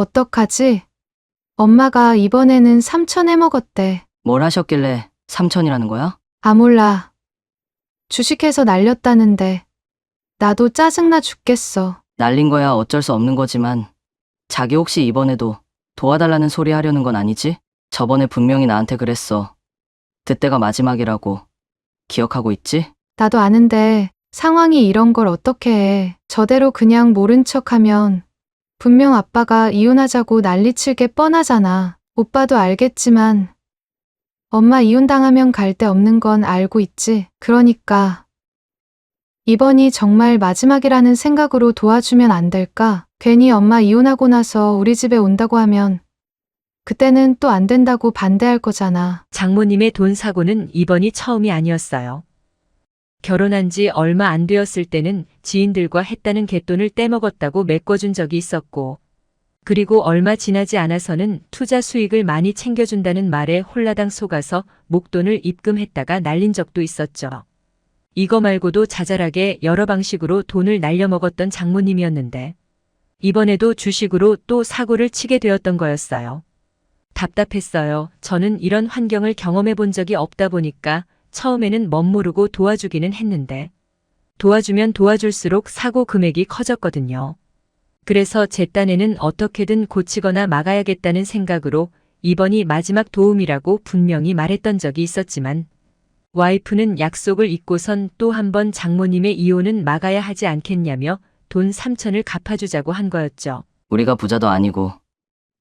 어떡하지? 엄마가 이번에는 3천 해먹었대. 뭘 하셨길래 3천이라는 거야? 아, 몰라. 주식해서 날렸다는데 나도 짜증나 죽겠어. 날린 거야 어쩔 수 없는 거지만 자기 혹시 이번에도 도와달라는 소리 하려는 건 아니지? 저번에 분명히 나한테 그랬어. 그때가 마지막이라고. 기억하고 있지? 나도 아는데 상황이 이런 걸 어떻게 해. 저대로 그냥 모른 척하면 분명 아빠가 이혼하자고 난리칠 게 뻔하잖아. 오빠도 알겠지만 엄마 이혼당하면 갈 데 없는 건 알고 있지. 그러니까 이번이 정말 마지막이라는 생각으로 도와주면 안 될까? 괜히 엄마 이혼하고 나서 우리 집에 온다고 하면 그때는 또 안 된다고 반대할 거잖아. 장모님의 돈 사고는 이번이 처음이 아니었어요. 결혼한 지 얼마 안 되었을 때는 지인들과 했다는 갯돈을 떼먹었다고 메꿔준 적이 있었고, 그리고 얼마 지나지 않아서는 투자 수익을 많이 챙겨준다는 말에 홀라당 속아서 목돈을 입금했다가 날린 적도 있었죠. 이거 말고도 자잘하게 여러 방식으로 돈을 날려먹었던 장모님이었는데, 이번에도 주식으로 또 사고를 치게 되었던 거였어요. 답답했어요. 저는 이런 환경을 경험해 본 적이 없다 보니까 처음에는 멋모르고 도와주기는 했는데 도와주면 도와줄수록 사고 금액이 커졌거든요. 그래서 제 딴에는 어떻게든 고치거나 막아야겠다는 생각으로 이번이 마지막 도움이라고 분명히 말했던 적이 있었지만 와이프는 약속을 잊고선 또 한 번 장모님의 이혼은 막아야 하지 않겠냐며 돈 3천을 갚아주자고 한 거였죠. 우리가 부자도 아니고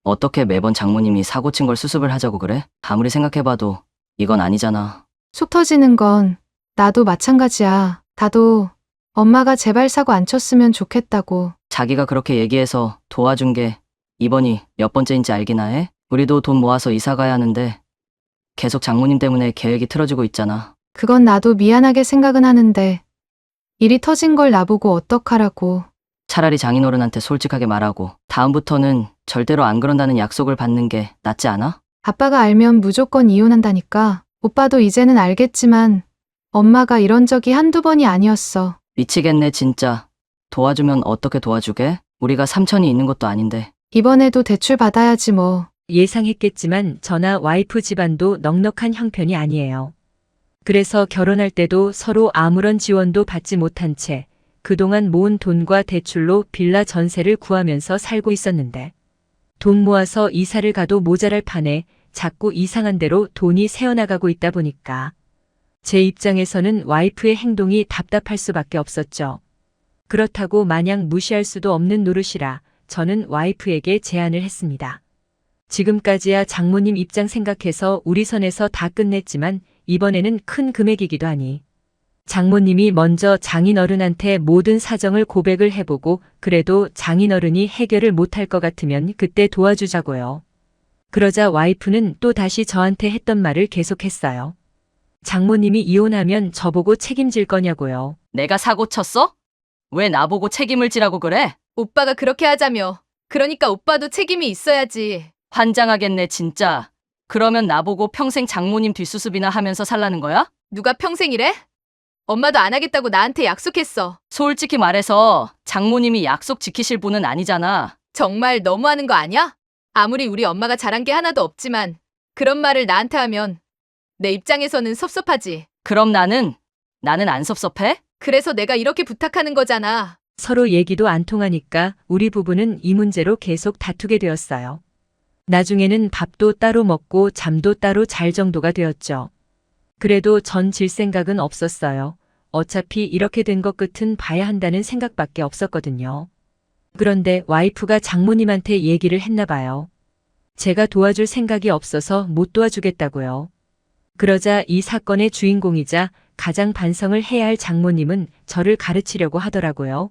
어떻게 매번 장모님이 사고 친 걸 수습을 하자고 그래? 아무리 생각해봐도 이건 아니잖아. 속 터지는 건 나도 마찬가지야. 나도 엄마가 제발 사고 안 쳤으면 좋겠다고. 자기가 그렇게 얘기해서 도와준 게 이번이 몇 번째인지 알기나 해? 우리도 돈 모아서 이사 가야 하는데 계속 장모님 때문에 계획이 틀어지고 있잖아. 그건 나도 미안하게 생각은 하는데 일이 터진 걸 나보고 어떡하라고. 차라리 장인어른한테 솔직하게 말하고 다음부터는 절대로 안 그런다는 약속을 받는 게 낫지 않아? 아빠가 알면 무조건 이혼한다니까. 오빠도 이제는 알겠지만 엄마가 이런 적이 한두 번이 아니었어. 미치겠네 진짜. 도와주면 어떻게 도와주게? 우리가 3천이 있는 것도 아닌데. 이번에도 대출 받아야지 뭐. 예상했겠지만 저나 와이프 집안도 넉넉한 형편이 아니에요. 그래서 결혼할 때도 서로 아무런 지원도 받지 못한 채 그동안 모은 돈과 대출로 빌라 전세를 구하면서 살고 있었는데 돈 모아서 이사를 가도 모자랄 판에 자꾸 이상한 대로 돈이 새어나가고 있다 보니까 제 입장에서는 와이프의 행동이 답답할 수밖에 없었죠. 그렇다고 마냥 무시할 수도 없는 노릇이라 저는 와이프에게 제안을 했습니다. 지금까지야 장모님 입장 생각해서 우리 선에서 다 끝냈지만 이번에는 큰 금액이기도 하니 장모님이 먼저 장인어른한테 모든 사정을 고백을 해보고 그래도 장인어른이 해결을 못할 것 같으면 그때 도와주자고요. 그러자 와이프는 또 다시 저한테 했던 말을 계속했어요. 장모님이 이혼하면 저보고 책임질 거냐고요. 내가 사고 쳤어? 왜 나보고 책임을 지라고 그래? 오빠가 그렇게 하자며. 그러니까 오빠도 책임이 있어야지. 환장하겠네 진짜. 그러면 나보고 평생 장모님 뒷수습이나 하면서 살라는 거야? 누가 평생이래? 엄마도 안 하겠다고 나한테 약속했어. 솔직히 말해서 장모님이 약속 지키실 분은 아니잖아. 정말 너무하는 거 아니야? 아무리 우리 엄마가 잘한 게 하나도 없지만 그런 말을 나한테 하면 내 입장에서는 섭섭하지. 그럼 나는 안 섭섭해? 그래서 내가 이렇게 부탁하는 거잖아. 서로 얘기도 안 통하니까 우리 부부는 이 문제로 계속 다투게 되었어요. 나중에는 밥도 따로 먹고 잠도 따로 잘 정도가 되었죠. 그래도 전 질 생각은 없었어요. 어차피 이렇게 된 것 끝은 봐야 한다는 생각밖에 없었거든요. 그런데 와이프가 장모님한테 얘기를 했나 봐요. 제가 도와줄 생각이 없어서 못 도와주겠다고요. 그러자 이 사건의 주인공이자 가장 반성을 해야 할 장모님은 저를 가르치려고 하더라고요.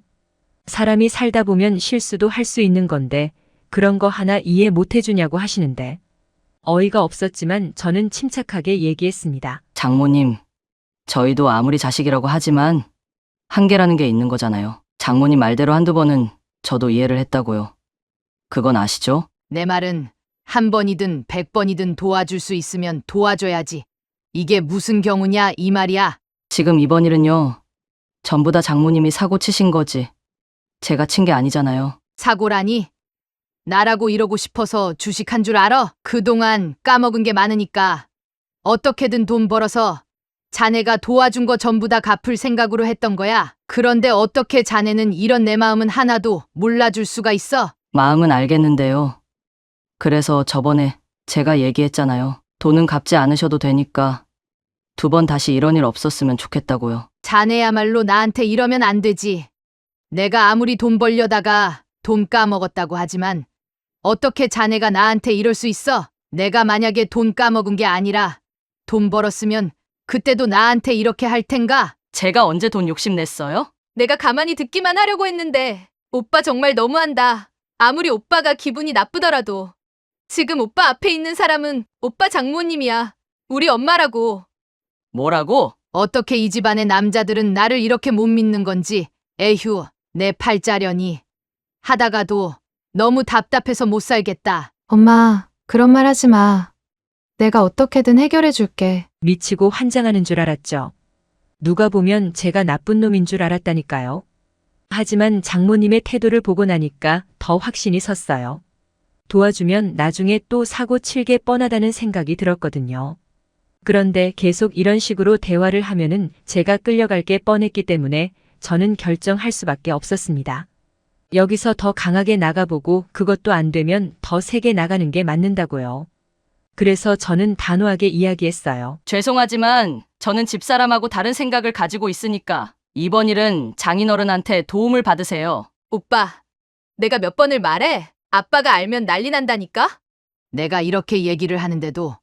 사람이 살다 보면 실수도 할 수 있는 건데 그런 거 하나 이해 못 해주냐고 하시는데 어이가 없었지만 저는 침착하게 얘기했습니다. 장모님, 저희도 아무리 자식이라고 하지만 한계라는 게 있는 거잖아요. 장모님 말대로 한두 번은 저도 이해를 했다고요. 그건 아시죠? 내 말은 한 번이든 100번이든 도와줄 수 있으면 도와줘야지. 이게 무슨 경우냐 이 말이야. 지금 이번 일은요. 전부 다 장모님이 사고 치신 거지. 제가 친 게 아니잖아요. 사고라니? 나라고 이러고 싶어서 주식한 줄 알아? 그동안 까먹은 게 많으니까 어떻게든 돈 벌어서 자네가 도와준 거 전부 다 갚을 생각으로 했던 거야. 그런데 어떻게 자네는 이런 내 마음은 하나도 몰라줄 수가 있어? 마음은 알겠는데요. 그래서 저번에 제가 얘기했잖아요. 돈은 갚지 않으셔도 되니까 2번 다시 이런 일 없었으면 좋겠다고요. 자네야말로 나한테 이러면 안 되지. 내가 아무리 돈 벌려다가 돈 까먹었다고 하지만 어떻게 자네가 나한테 이럴 수 있어? 내가 만약에 돈 까먹은 게 아니라 돈 벌었으면 그때도 나한테 이렇게 할 텐가? 제가 언제 돈 욕심냈어요? 내가 가만히 듣기만 하려고 했는데 오빠 정말 너무한다. 아무리 오빠가 기분이 나쁘더라도 지금 오빠 앞에 있는 사람은 오빠 장모님이야. 우리 엄마라고. 뭐라고? 어떻게 이 집안의 남자들은 나를 이렇게 못 믿는 건지. 에휴, 내 팔자려니. 하다가도 너무 답답해서 못 살겠다. 엄마, 그런 말 하지 마. 내가 어떻게든 해결해 줄게. 미치고 환장하는 줄 알았죠. 누가 보면 제가 나쁜 놈인 줄 알았다니까요. 하지만 장모님의 태도를 보고 나니까 더 확신이 섰어요. 도와주면 나중에 또 사고 칠 게 뻔하다는 생각이 들었거든요. 그런데 계속 이런 식으로 대화를 하면은 제가 끌려갈 게 뻔했기 때문에 저는 결정할 수밖에 없었습니다. 여기서 더 강하게 나가보고 그것도 안 되면 더 세게 나가는 게 맞는다고요. 그래서 저는 단호하게 이야기했어요. 죄송하지만 저는 집사람하고 다른 생각을 가지고 있으니까 이번 일은 장인어른한테 도움을 받으세요. 오빠, 내가 몇 번을 말해? 아빠가 알면 난리 난다니까? 내가 이렇게 얘기를 하는데도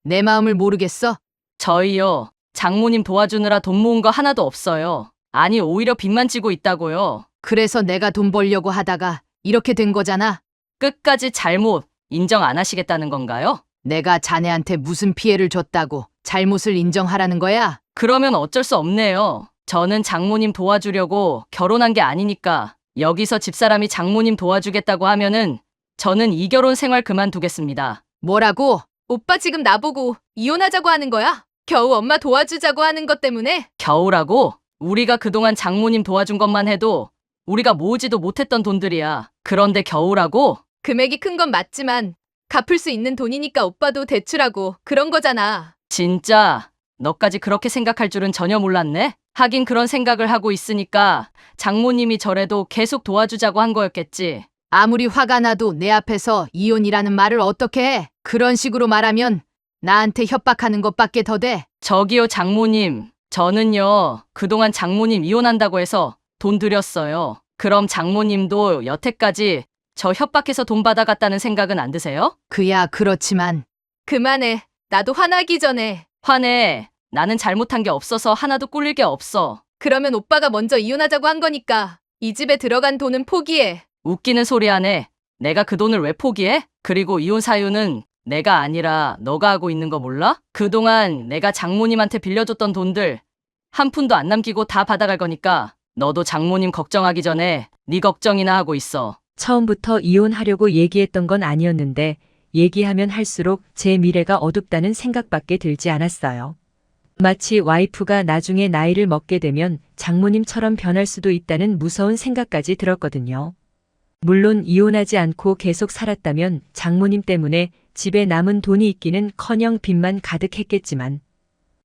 내 마음을 모르겠어? 저희요. 장모님 도와주느라 돈 모은 거 하나도 없어요. 아니 오히려 빚만 지고 있다고요. 그래서 내가 돈 벌려고 하다가 이렇게 된 거잖아. 끝까지 잘못 인정 안 하시겠다는 건가요? 내가 자네한테 무슨 피해를 줬다고 잘못을 인정하라는 거야? 그러면 어쩔 수 없네요. 저는 장모님 도와주려고 결혼한 게 아니니까 여기서 집사람이 장모님 도와주겠다고 하면은 저는 이 결혼 생활 그만두겠습니다. 뭐라고? 오빠 지금 나보고 이혼하자고 하는 거야? 겨우 엄마 도와주자고 하는 것 때문에? 겨우라고? 우리가 그동안 장모님 도와준 것만 해도 우리가 모으지도 못했던 돈들이야. 그런데 겨우라고? 금액이 큰 건 맞지만 갚을 수 있는 돈이니까 오빠도 대출하고 그런 거잖아. 진짜 너까지 그렇게 생각할 줄은 전혀 몰랐네. 하긴 그런 생각을 하고 있으니까 장모님이 저래도 계속 도와주자고 한 거였겠지. 아무리 화가 나도 내 앞에서 이혼이라는 말을 어떻게 해? 그런 식으로 말하면 나한테 협박하는 것밖에 더 돼. 저기요 장모님. 저는요 그동안 장모님 이혼한다고 해서 돈 드렸어요. 그럼 장모님도 여태까지 저 협박해서 돈 받아갔다는 생각은 안 드세요? 그야 그렇지만 그만해. 나도 화나기 전에. 화내. 나는 잘못한 게 없어서 하나도 꿀릴 게 없어. 그러면 오빠가 먼저 이혼하자고 한 거니까 이 집에 들어간 돈은 포기해. 웃기는 소리 하네. 내가 그 돈을 왜 포기해? 그리고 이혼 사유는 내가 아니라 너가 하고 있는 거 몰라? 그동안 내가 장모님한테 빌려줬던 돈들 한 푼도 안 남기고 다 받아갈 거니까 너도 장모님 걱정하기 전에 네 걱정이나 하고 있어. 처음부터 이혼하려고 얘기했던 건 아니었는데 얘기하면 할수록 제 미래가 어둡다는 생각밖에 들지 않았어요. 마치 와이프가 나중에 나이를 먹게 되면 장모님처럼 변할 수도 있다는 무서운 생각까지 들었거든요. 물론 이혼하지 않고 계속 살았다면 장모님 때문에 집에 남은 돈이 있기는커녕 빚만 가득했겠지만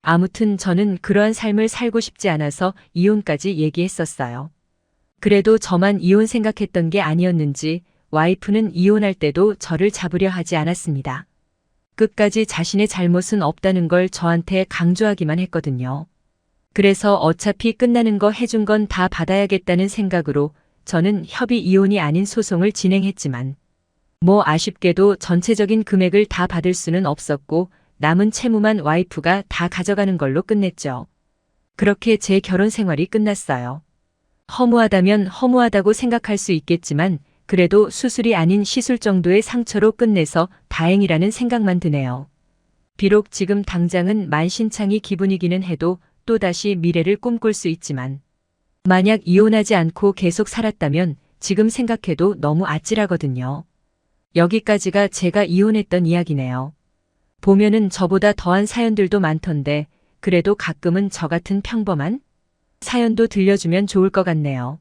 아무튼 저는 그러한 삶을 살고 싶지 않아서 이혼까지 얘기했었어요. 그래도 저만 이혼 생각했던 게 아니었는지 와이프는 이혼할 때도 저를 잡으려 하지 않았습니다. 끝까지 자신의 잘못은 없다는 걸 저한테 강조하기만 했거든요. 그래서 어차피 끝나는 거 해준 건 다 받아야겠다는 생각으로 저는 협의 이혼이 아닌 소송을 진행했지만 뭐 아쉽게도 전체적인 금액을 다 받을 수는 없었고 남은 채무만 와이프가 다 가져가는 걸로 끝냈죠. 그렇게 제 결혼 생활이 끝났어요. 허무하다면 허무하다고 생각할 수 있겠지만 그래도 수술이 아닌 시술 정도의 상처로 끝내서 다행이라는 생각만 드네요. 비록 지금 당장은 만신창이 기분이기는 해도 또다시 미래를 꿈꿀 수 있지만 만약 이혼하지 않고 계속 살았다면 지금 생각해도 너무 아찔하거든요. 여기까지가 제가 이혼했던 이야기네요. 보면은 저보다 더한 사연들도 많던데 그래도 가끔은 저 같은 평범한 사연도 들려주면 좋을 것 같네요.